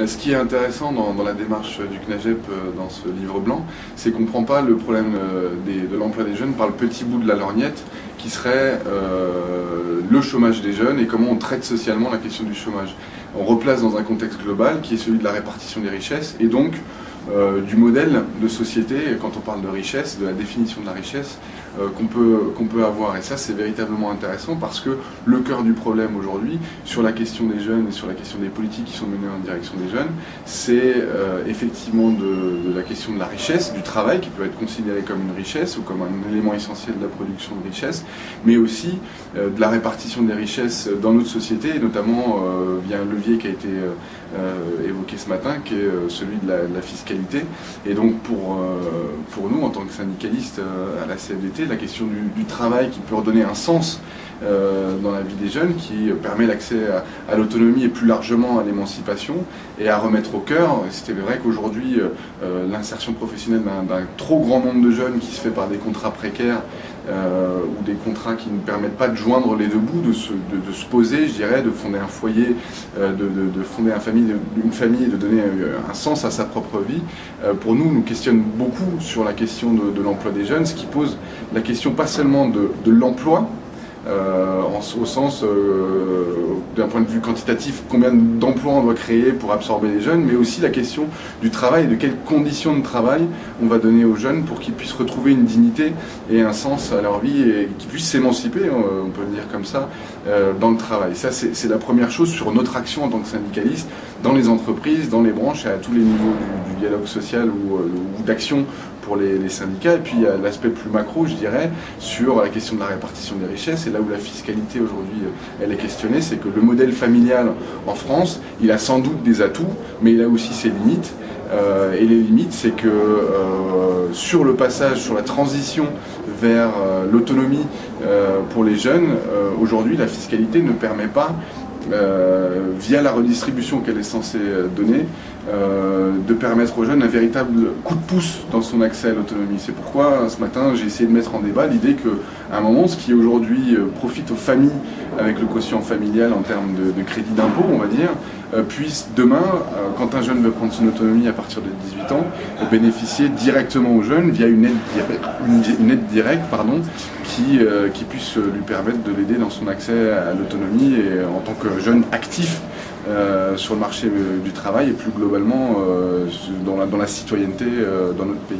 Ce qui est intéressant dans la démarche du CNAGEP dans ce livre blanc, c'est qu'on ne prend pas le problème de l'emploi des jeunes par le petit bout de la lorgnette, qui serait le chômage des jeunes et comment on traite socialement la question du chômage. On replace dans un contexte global qui est celui de la répartition des richesses et donc du modèle de société, quand on parle de richesse, de la définition de la richesse qu'on peut avoir. Et ça, c'est véritablement intéressant parce que le cœur du problème aujourd'hui, sur la question des jeunes et sur la question des politiques qui sont menées en direction des jeunes, c'est effectivement de la question de la richesse, du travail qui peut être considéré comme une richesse ou comme un élément essentiel de la production de richesse, mais aussi de la répartition des richesses dans notre société, et notamment via un levier qui a été évoqué ce matin, qui est celui de la fiscalité. Et donc pour nous, en tant que syndicalistes à la CFDT, la question du travail qui peut redonner un sens dans la vie des jeunes, qui permet l'accès à l'autonomie et plus largement à l'émancipation, et à remettre au cœur, c'était vrai qu'aujourd'hui l'insertion professionnelle d'un trop grand nombre de jeunes qui se fait par des contrats précaires ou des contrats qui ne permettent pas de joindre les deux bouts, de se poser, je dirais, de fonder un foyer, de fonder une famille et de donner un sens à sa propre vie, pour nous questionne beaucoup sur la question de l'emploi des jeunes, ce qui pose la question pas seulement de l'emploi, au sens, d'un point de vue quantitatif, combien d'emplois on doit créer pour absorber les jeunes, mais aussi la question du travail et de quelles conditions de travail on va donner aux jeunes pour qu'ils puissent retrouver une dignité et un sens à leur vie et qu'ils puissent s'émanciper, on peut le dire comme ça, dans le travail. Ça, c'est la première chose sur notre action en tant que syndicaliste, dans les entreprises, dans les branches et à tous les niveaux du dialogue social ou d'action pour les syndicats. Et puis il y a l'aspect plus macro, je dirais, sur la question de la répartition des richesses, et là où la fiscalité aujourd'hui elle est questionnée, c'est que le modèle familial en France, il a sans doute des atouts, mais il a aussi ses limites. Et les limites, c'est que sur le passage, sur la transition vers l'autonomie pour les jeunes, aujourd'hui la fiscalité ne permet pas, via la redistribution qu'elle est censée donner, de permettre aux jeunes un véritable coup de pouce dans son accès à l'autonomie. C'est pourquoi ce matin j'ai essayé de mettre en débat l'idée qu'à un moment, ce qui aujourd'hui profite aux familles avec le quotient familial en termes de crédit d'impôt, on va dire, puisse demain, quand un jeune veut prendre son autonomie à partir de 18 ans, bénéficier directement aux jeunes via une aide directe qui puisse lui permettre de l'aider dans son accès à l'autonomie et en tant que jeune actif sur le marché du travail et plus globalement dans la citoyenneté dans notre pays.